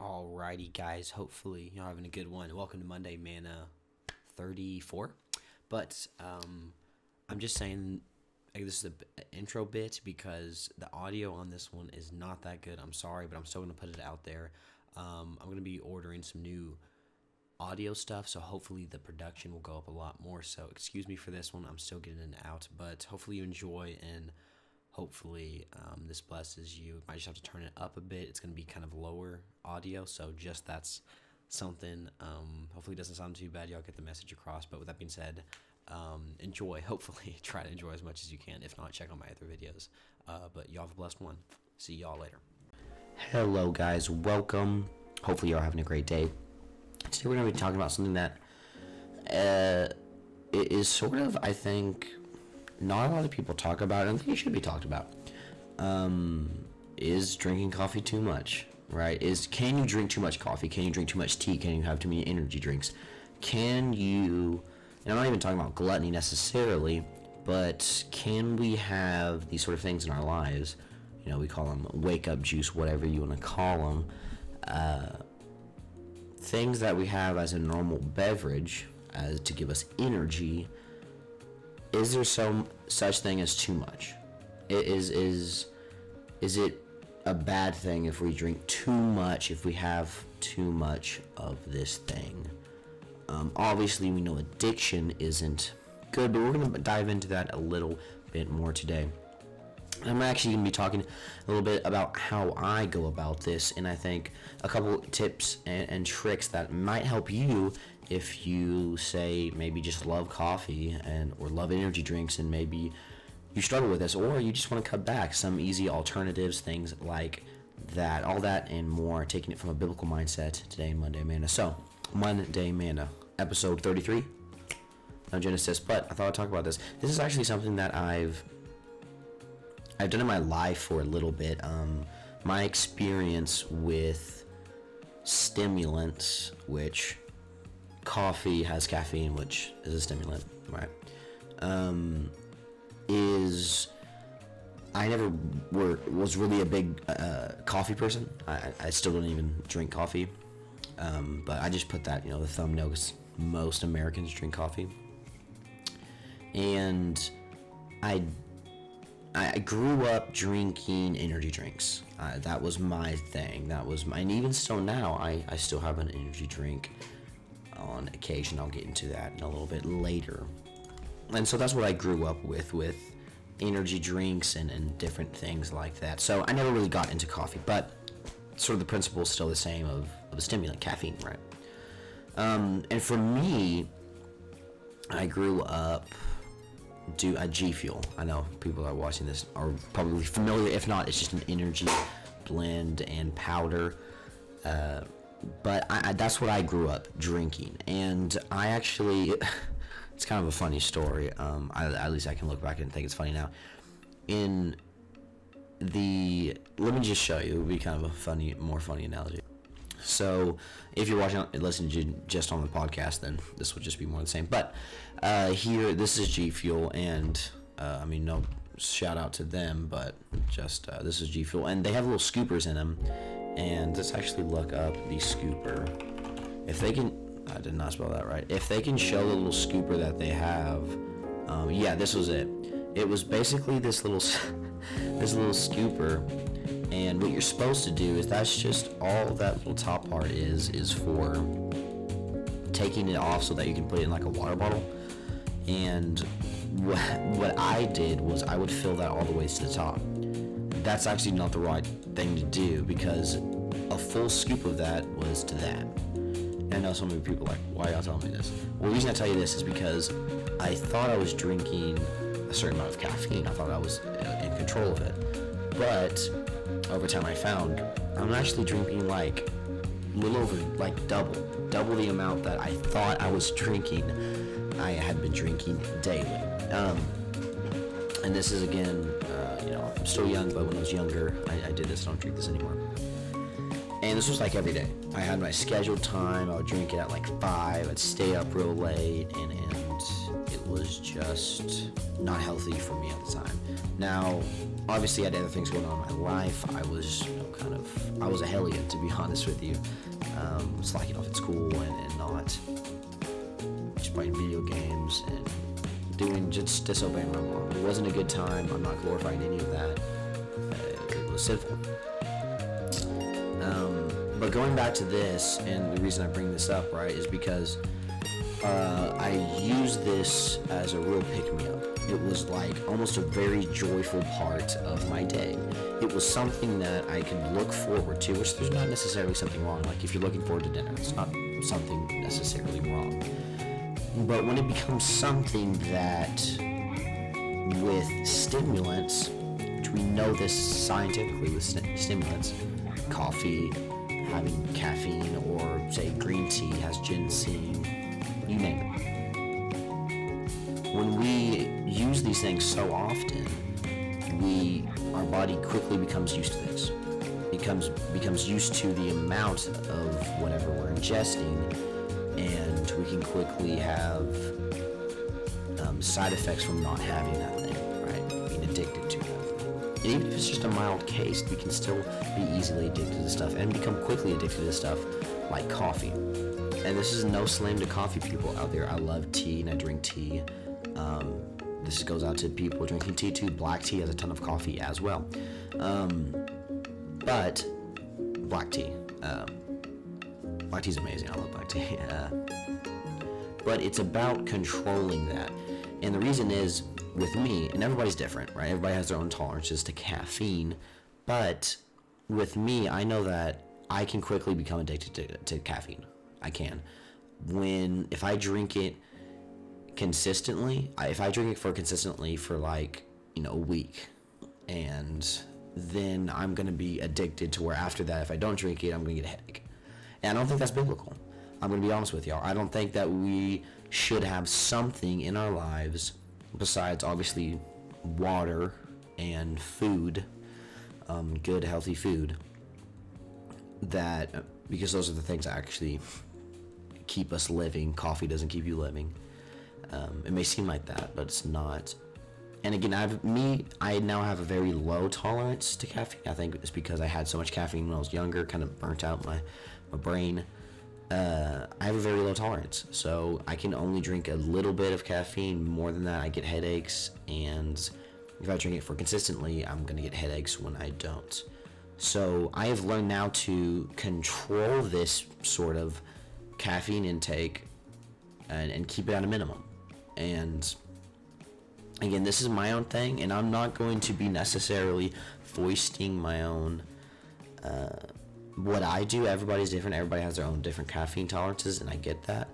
Alrighty, guys. Hopefully you're having a good one. Welcome to Monday Mana 34. But I'm just saying, this is an intro bit because the audio on this one is not that good. I'm sorry, but I'm still gonna put it out there. I'm gonna be ordering some new audio stuff, so hopefully the production will go up a lot more. So excuse me for this one. I'm still getting it out, but hopefully you enjoy and hopefully this blesses you. Might just have to turn it up a bit. It's going to be kind of lower audio, so just that's something. Hopefully it doesn't sound too bad. Y'all get the message across. But with that being said, enjoy. Hopefully try to enjoy as much as you can. If not, check out my other videos. But y'all have a blessed one. See y'all later. Hello, guys. Welcome. Hopefully y'all having a great day. Today we're going to be talking about something that it is sort of, I think, not a lot of people talk about, and I think it should be talked about. Is drinking coffee too much, right? Can you drink too much coffee? Can you drink too much tea? Can you have too many energy drinks? Can you, and I'm not even talking about gluttony necessarily, but can we have these sort of things in our lives? You know, we call them wake up juice, whatever you want to call them. Things that we have as a normal beverage as to give us energy. Is there such thing as too much? Is it a bad thing if we drink too much, if we have too much of this thing? Obviously, we know addiction isn't good, but we're going to dive into that a little bit more today. I'm actually going to be talking a little bit about how I go about this, and I think a couple tips and tricks that might help you if you say maybe just love coffee or love energy drinks, and maybe you struggle with this, or you just want to cut back. Some easy alternatives, things like that, all that and more, taking it from a biblical mindset today in Monday Mana. So, Monday Mana, episode 33, no Genesis, but I thought I'd talk about this. This is actually something that I've done in my life for a little bit. My experience with stimulants, which coffee has caffeine, which is a stimulant, right? I never was really a big coffee person. I still don't even drink coffee, but I just put that, the thumbnail, because most Americans drink coffee. And I grew up drinking energy drinks. That was my thing. And even still now, I still have an energy drink on occasion. I'll get into that in a little bit later. And so that's what I grew up with energy drinks and different things like that. So I never really got into coffee, but sort of the principle is still the same of a stimulant, caffeine, right? And for me, I grew up a G Fuel. I know people that are watching this are probably familiar. If not, it's just an energy blend and powder. But that's what I grew up drinking. And I actually, it's kind of a funny story. At least I can look back and think it's funny now. Let me just show you. It would be kind of a more funny analogy. So if you're watching and listening to just on the podcast, then this would just be more the same. But here, this is G Fuel, and no shout out to them, but just this is G Fuel, and they have little scoopers in them. And let's actually look up the scooper. If they can, I did not spell that right. If they can show the little scooper that they have, yeah, this was it. It was basically this little scooper. And what you're supposed to do is that's just all that little top part is for taking it off so that you can put it in like a water bottle. And what I did was I would fill that all the way to the top. That's actually not the right thing to do, because a full scoop of that was to that. And I know some of you people are like, why are y'all telling me this? Well, the reason I tell you this is because I thought I was drinking a certain amount of caffeine. I thought I was in control of it. But over time I found I'm actually drinking like a little over, like double the amount that I thought I was drinking. I had been drinking daily. And this is again, I'm still young, but when I was younger, I did this. I don't drink this anymore. And this was like every day. I had my scheduled time. I would drink it at like 5. I'd stay up real late, and it was just not healthy for me at the time. Now, obviously, I had other things going on in my life. I was kind of, I was a hellion, to be honest with you. Slacking off at school and not just playing video games and just disobeying my mom. It wasn't a good time. I'm not glorifying any of that. It was sinful. But going back to this, and the reason I bring this up, right, is because I use this as a real pick-me-up. It was like almost a very joyful part of my day. It was something that I could look forward to, which there's not necessarily something wrong. Like if you're looking forward to dinner, it's not something necessarily wrong. But when it becomes something that with stimulants, which we know this scientifically with stimulants, coffee, having caffeine, or say green tea has ginseng, you name it. When we use these things so often, our body quickly becomes used to this. Becomes used to the amount of whatever we're ingesting, and we can quickly have side effects from not having that thing, right? Being addicted to that thing. And even if it's just a mild case, we can still be easily addicted to stuff and become quickly addicted to stuff like coffee. And this is no slam to coffee people out there. I love tea and I drink tea. This goes out to people drinking tea too. Black tea has a ton of coffee as well. But black tea. Black tea is amazing. I love black tea. But it's about controlling that. And the reason is, with me, and everybody's different, right? Everybody has their own tolerances to caffeine. But with me, I know that I can quickly become addicted to caffeine. I can. If I drink it consistently, if I drink it for like, a week, and then I'm going to be addicted to where after that, if I don't drink it, I'm going to get a headache. And I don't think that's biblical. I'm going to be honest with y'all. I don't think that we should have something in our lives besides obviously water and food, good healthy food, because those are the things that actually keep us living. Coffee doesn't keep you living. It may seem like that, but it's not. And again, I now have a very low tolerance to caffeine. I think it's because I had so much caffeine when I was younger, kind of burnt out my brain. I have a very low tolerance, so I can only drink a little bit of caffeine. More than that, I get headaches, and if I drink it for consistently, I'm going to get headaches when I don't. So I have learned now to control this sort of caffeine intake and keep it at a minimum. And again, this is my own thing, and I'm not going to be necessarily foisting my own what I do. Everybody's different. Everybody has their own different caffeine tolerances, and I get that.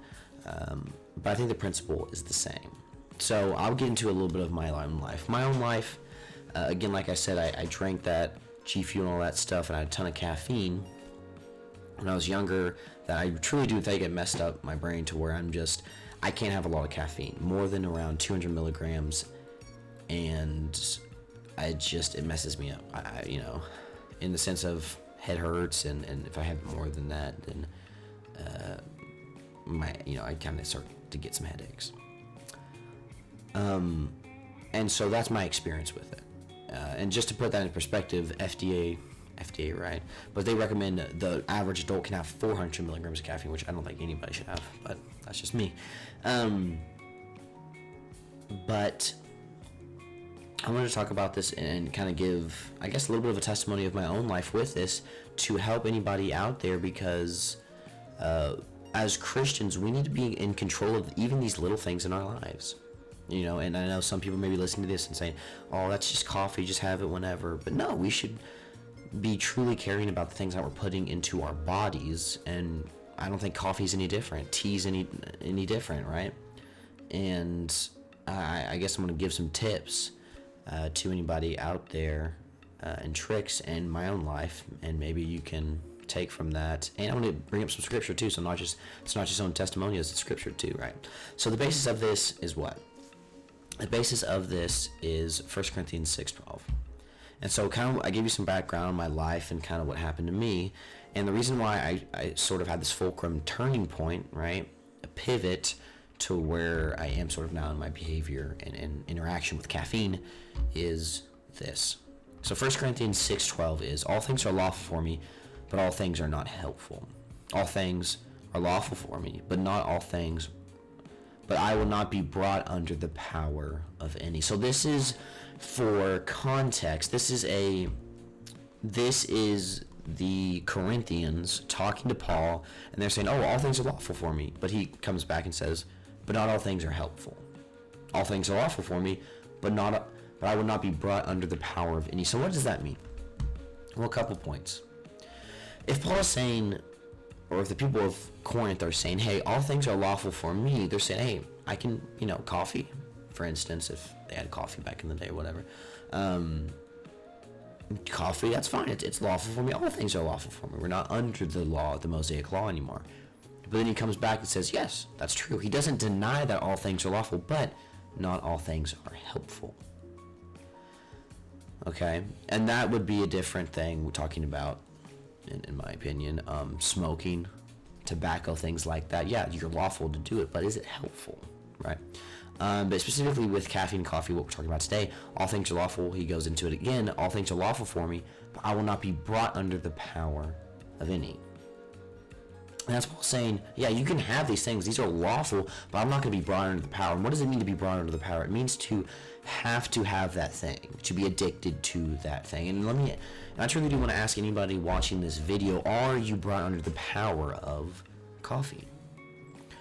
But I think the principle is the same. So I'll get into a little bit of my own life. My own life, again, like I said, I drank that G Fuel and all that stuff, and I had a ton of caffeine when I was younger, that I truly do think it messed up my brain to where I can't have a lot of caffeine, more than around 200 milligrams, and it messes me up. In the sense of head hurts, and if I have more than that, then I kind of start to get some headaches. And so that's my experience with it. And just to put that in perspective, FDA, right? But they recommend the average adult can have 400 milligrams of caffeine, which I don't think anybody should have, but that's just me. But I wanted to talk about this and kind of give, I guess, a little bit of a testimony of my own life with this to help anybody out there, because as Christians, we need to be in control of even these little things in our lives. And I know some people may be listening to this and saying, oh, that's just coffee, just have it whenever. But no, we should be truly caring about the things that we're putting into our bodies, and I don't think coffee's any different, tea's any different, right? And I guess I'm going to give some tips to anybody out there and tricks in my own life, and maybe you can take from that. And I'm going to bring up some scripture too, so it's not just own testimonials, it's scripture too, right? So the basis of this is what? The basis of this is 1 Corinthians 6:12. And so I gave you some background on my life and kind of what happened to me. And the reason why I sort of had this fulcrum turning point, right, a pivot to where I am sort of now in my behavior and interaction with caffeine, is this. So 1 Corinthians 6:12 is, all things are lawful for me, but all things are not helpful. All things are lawful for me, but not all things, but I will not be brought under the power of any. So this is, for context, this is the Corinthians talking to Paul, and they're saying, oh, all things are lawful for me. But he comes back and says, but not all things are helpful. All things are lawful for me, but I will not be brought under the power of any. So what does that mean? Well, a couple points. If Paul is saying, or if the people of Corinth are saying, hey, all things are lawful for me, they're saying, hey, I can, coffee, for instance, if they had coffee back in the day or whatever. Coffee, that's fine. It's lawful for me. All things are lawful for me. We're not under the law, the Mosaic law anymore. But then he comes back and says, yes, that's true. He doesn't deny that all things are lawful, but not all things are helpful. Okay? And that would be a different thing we're talking about, in my opinion. Smoking, tobacco, things like that. Yeah, you're lawful to do it, but is it helpful? Right? But specifically with caffeine and coffee, what we're talking about today, all things are lawful. He goes into it again. All things are lawful for me, but I will not be brought under the power of any. And that's Paul saying, yeah, you can have these things. These are lawful, but I'm not going to be brought under the power. And what does it mean to be brought under the power? It means to have that thing, to be addicted to that thing. And I truly do want to ask anybody watching this video, are you brought under the power of coffee?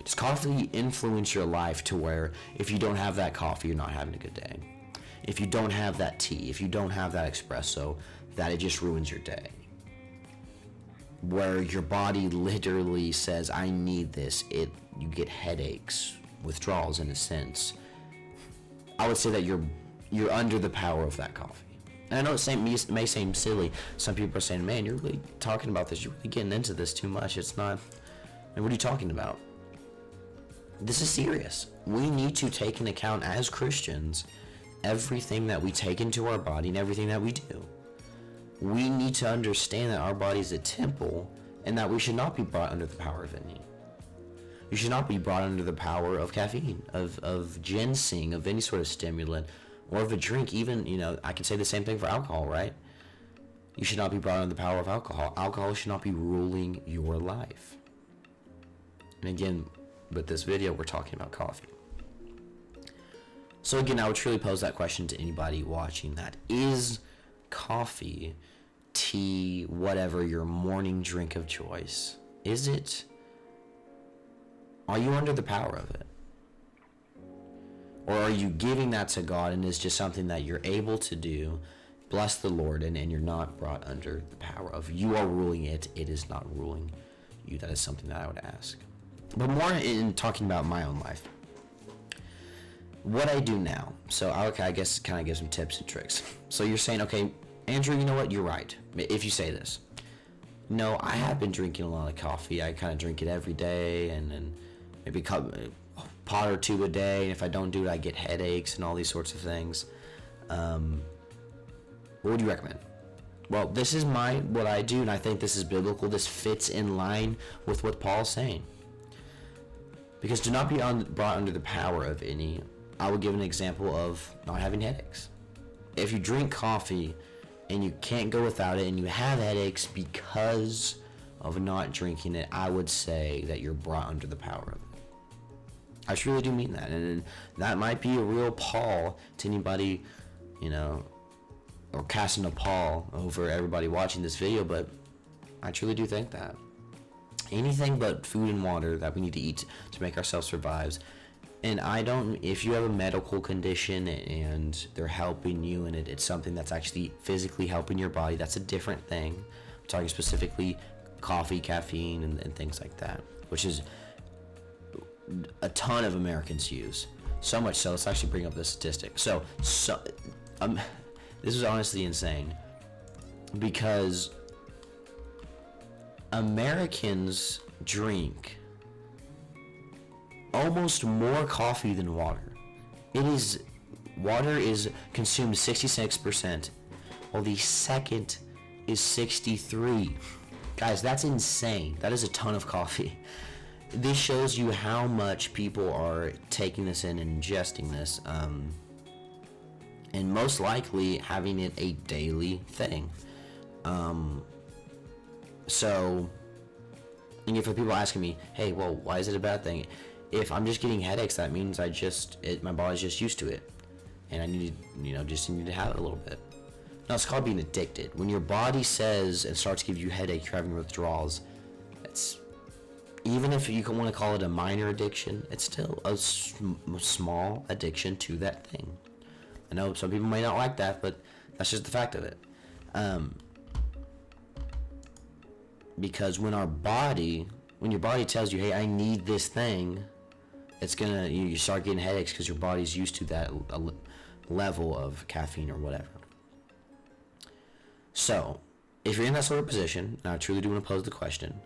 Does coffee influence your life to where if you don't have that coffee, you're not having a good day? If you don't have that tea, if you don't have that espresso, that it just ruins your day? Where your body literally says, I need this. You get headaches, withdrawals in a sense. I would say that you're under the power of that coffee. And I know it may seem silly. Some people are saying, man, you're really talking about this. You're really getting into this too much. It's not, what are you talking about? This is serious. We need to take into account as Christians everything that we take into our body and everything that we do. We need to understand that our body is a temple and that we should not be brought under the power of any. You should not be brought under the power of caffeine, of ginseng, of any sort of stimulant, or of a drink. Even, I can say the same thing for alcohol, right? You should not be brought under the power of alcohol. Alcohol should not be ruling your life. And again, with this video, we're talking about coffee. So again, I would truly pose that question to anybody watching that. Is coffee, tea, whatever, your morning drink of choice, are you under the power of it? Or are you giving that to God and it's just something that you're able to do, bless the Lord, and you're not brought under the power of? You are ruling it, it is not ruling you. That is something that I would ask. But more in talking about my own life, what I do now. So I guess kind of give some tips and tricks. So you're saying, okay, Andrew, you know what? You're right. If you say this. No, I have been drinking a lot of coffee. I kind of drink it every day, and then maybe a pot or two a day. And if I don't do it, I get headaches and all these sorts of things. What would you recommend? Well, this is what I do, and I think this is biblical. This fits in line with what Paul's saying. Because do not be brought under the power of any. I will give an example of not having headaches. If you drink coffee and you can't go without it and you have headaches because of not drinking it, I would say that you're brought under the power of it. I truly do mean that. And that might be a real pall to anybody, or casting a pall over everybody watching this video, but I truly do think that. Anything but food and water that we need to eat to make ourselves survive. And if you have a medical condition and they're helping you and it's something that's actually physically helping your body, that's a different thing. I'm talking specifically coffee, caffeine, and things like that, which is a ton of Americans use. So much so, let's actually bring up this statistic. So this is honestly insane because Americans drink almost more coffee than water. Water is consumed 66%, while the second is 63%. Guys, that's insane. That is a ton of coffee. This shows you how much people are taking this in and ingesting this. and most likely having it a daily thing. So, and for people asking me, hey, well, why is it a bad thing? If I'm just getting headaches, that means my body's just used to it, and I need to, just need to have it a little bit. No, it's called being addicted. When your body says and starts to give you headache, you're having withdrawals. It's, even if you want to call it a minor addiction, it's still a small addiction to that thing. I know some people may not like that, but that's just the fact of it. Because when your body tells you, hey, I need this thing, it's gonna, you start getting headaches because your body's used to that level of caffeine or whatever. So, if you're in that sort of position, and I truly do want to pose the question,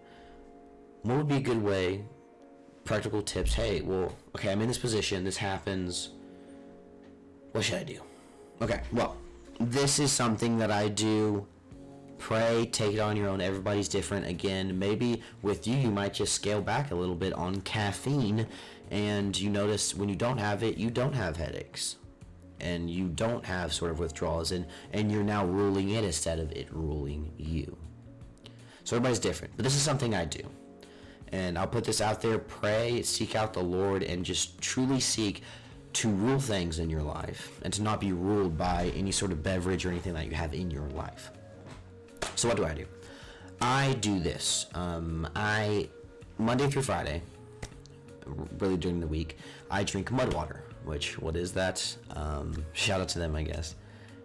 what would be a good way, practical tips? Hey, well, okay, I'm in this position, this happens, what should I do? Okay, well, this is something that I do. Pray, take it on your own. Everybody's different. Again, maybe with you might just scale back a little bit on caffeine, and you notice when you don't have it, you don't have headaches, and you don't have sort of withdrawals, and you're now ruling it instead of it ruling you. So everybody's different, but this is something I do, and I'll put this out there. Pray, seek out the Lord, and just truly seek to rule things in your life, and to not be ruled by any sort of beverage or anything that you have in your life. So what do? I do this. Monday through Friday, really during the week, I drink mud water, what is that? Shout out to them, I guess.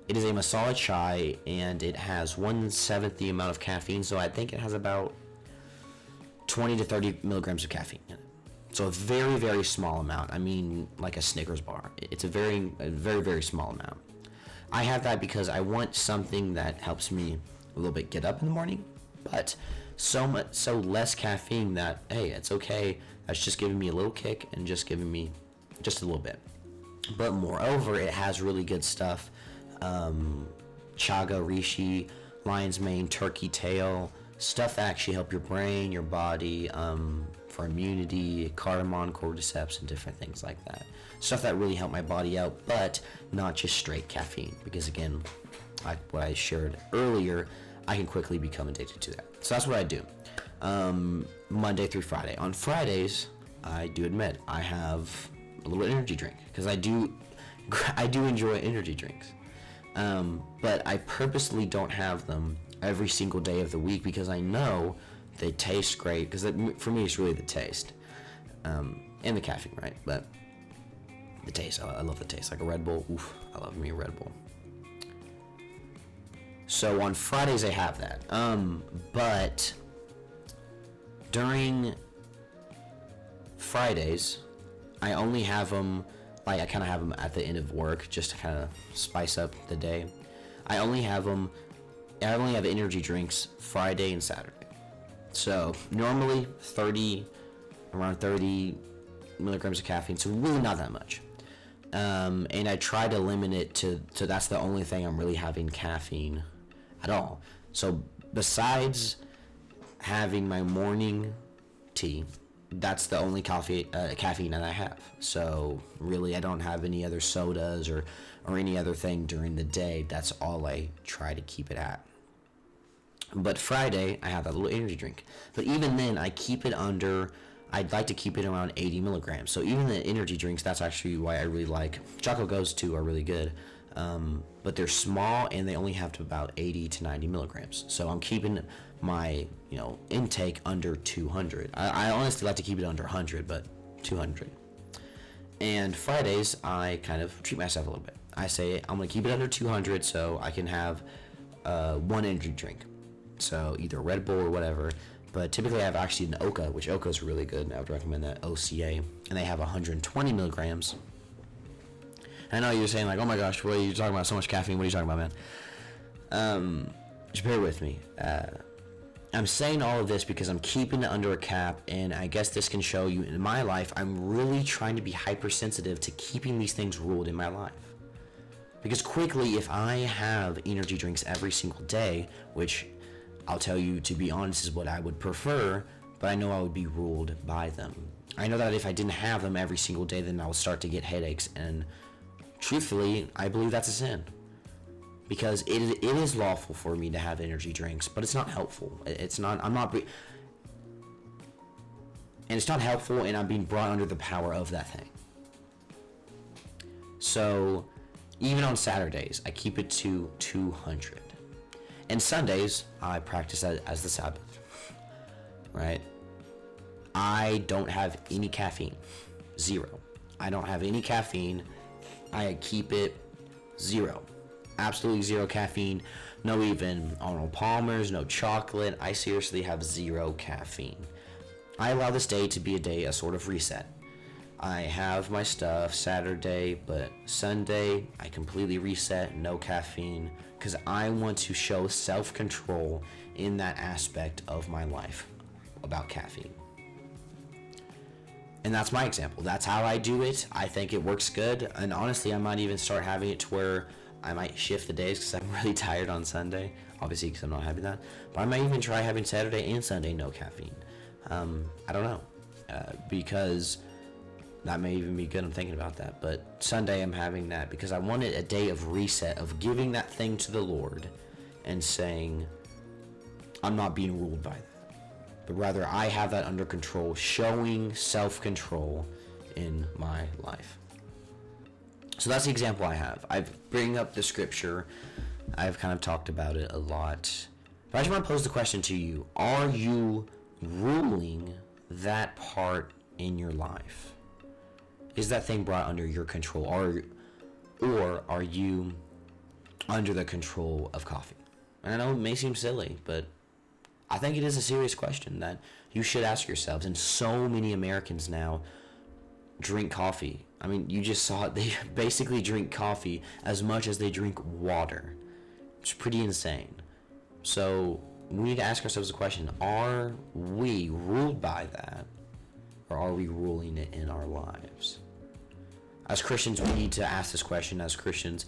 It is a masala chai, and it has 1/7 the amount of caffeine, so I think it has about 20 to 30 milligrams of caffeine in it. So a very, very small amount. I mean, like a Snickers bar. It's a very, very small amount. I have that because I want something that helps me a little bit get up in the morning, but so less caffeine that, hey, it's okay. That's just giving me a little kick and just giving me just a little bit. But moreover, it has really good stuff. Chaga, reishi, lion's mane, turkey tail, stuff that actually help your brain, your body, for immunity, cardamom, cordyceps, and different things like that. Stuff that really help my body out, but not just straight caffeine, because again, like what I shared earlier, I can quickly become addicted to that. So that's what I do. Monday through Friday. On Fridays, I do admit I have a little energy drink, because I do enjoy energy drinks. But I purposely don't have them every single day of the week, because I know they taste great. Because for me, it's really the taste, and the caffeine, right? But the taste, I love the taste. Like a Red Bull, oof, I love me a Red Bull. So on Fridays I have that. But during Fridays, I only have them, like I kind of have them at the end of work just to kind of spice up the day. I only have energy drinks Friday and Saturday. So normally around 30 milligrams of caffeine, so really not that much. And I try to limit it to that's the only thing I'm really having caffeine at all. So besides having my morning tea, that's the only caffeine that I have. So really I don't have any other sodas or any other thing during the day. That's all I try to keep it at. But Friday I have that little energy drink. But even then I'd like to keep it around 80 milligrams. So even the energy drinks, that's actually why I really like. Choco Goes too are really good. But they're small and they only have to about 80 to 90 milligrams. So I'm keeping my, intake under 200. I honestly like to keep it under 100, but 200. And Fridays, I kind of treat myself a little bit. I say I'm going to keep it under 200 so I can have one energy drink. So either Red Bull or whatever. But typically I have actually an Oka, which Oka is really good. I would recommend that, OCA. And they have 120 milligrams. I know you're saying like, oh my gosh, what are you talking about? So much caffeine. What are you talking about, man? Just bear with me. I'm saying all of this because I'm keeping it under a cap, and I guess this can show you in my life, I'm really trying to be hypersensitive to keeping these things ruled in my life. Because quickly, if I have energy drinks every single day, which I'll tell you, to be honest, is what I would prefer, but I know I would be ruled by them. I know that if I didn't have them every single day, then I would start to get headaches, and truthfully, I believe that's a sin. Because it is lawful for me to have energy drinks, but it's not helpful. It's not, and it's not helpful, and I'm being brought under the power of that thing. So, even on Saturdays, I keep it to 200. And Sundays, I practice as the Sabbath, right? I don't have any caffeine. Zero. I don't have any caffeine. I keep it zero. Absolutely zero caffeine. No even Arnold Palmer's, no chocolate. I seriously have zero caffeine. I allow this day to be a sort of reset. I have my stuff Saturday, but Sunday I completely reset, no caffeine, because I want to show self-control in that aspect of my life about caffeine. And that's my example. That's how I do it. I think it works good. And honestly, I might even start having it to where I might shift the days because I'm really tired on Sunday. Obviously, because I'm not having that. But I might even try having Saturday and Sunday no caffeine. I don't know. Because that may even be good. I'm thinking about that. But Sunday I'm having that because I wanted a day of reset, of giving that thing to the Lord and saying, I'm not being ruled by that. But rather I have that under control, showing self-control in my life. So that's the example I have. I bring up the scripture. I've kind of talked about it a lot. But I just want to pose the question to you. Are you ruling that part in your life? Is that thing brought under your control? Or are you under the control of coffee? And I know it may seem silly, but I think it is a serious question that you should ask yourselves. And so many Americans now drink coffee. I mean, you just saw it. They basically drink coffee as much as they drink water. It's pretty insane. So we need to ask ourselves the question, are we ruled by that? Or are we ruling it in our lives? As Christians, we need to ask this question. As Christians,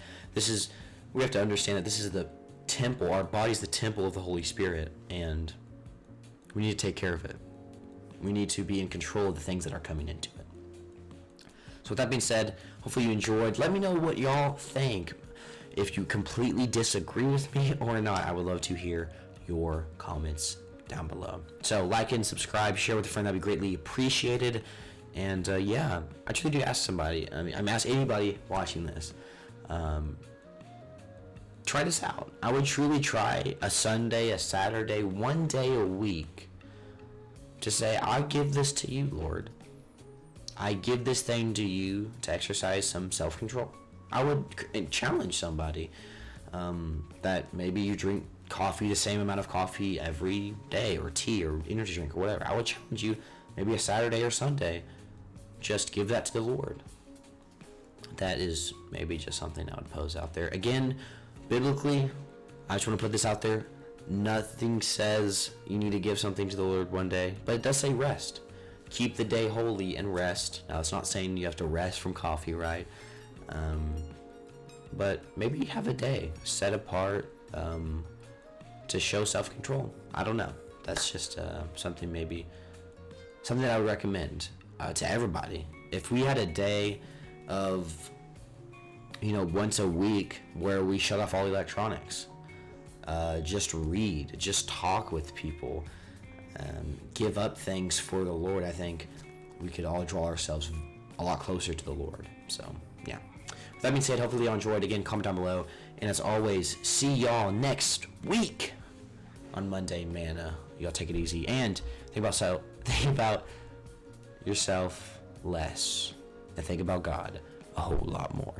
we have to understand that this is the temple. Our body's the temple of the Holy Spirit, and we need to take care of it. We need to be in control of the things that are coming into it. So with that being said, hopefully you enjoyed. Let me know what y'all think. If you completely disagree with me or not, I would love to hear your comments down below. So like and subscribe, share with a friend, that'd be greatly appreciated. And yeah, I truly do ask somebody, I'm asking anybody watching this, try this out. I would truly try a Sunday, a Saturday, one day a week to say, I give this to you, Lord. I give this thing to you to exercise some self-control. I would challenge somebody that maybe you drink coffee, the same amount of coffee every day, or tea, or energy drink, or whatever. I would challenge you, maybe a Saturday or Sunday, just give that to the Lord. That is maybe just something I would pose out there. Again, biblically, I just want to put this out there. Nothing says you need to give something to the Lord one day, but it does say rest. Keep the day holy and rest. Now, it's not saying you have to rest from coffee, right? But maybe have a day set apart to show self-control. I don't know. That's just something that I would recommend to everybody. If we had a day of, once a week where we shut off all electronics, just read, just talk with people, give up things for the Lord, I think we could all draw ourselves a lot closer to the Lord. So, yeah. With that being said, hopefully y'all enjoyed. Again, comment down below. And as always, see y'all next week on Monday Manna. Y'all take it easy. And think about yourself less. And think about God a whole lot more.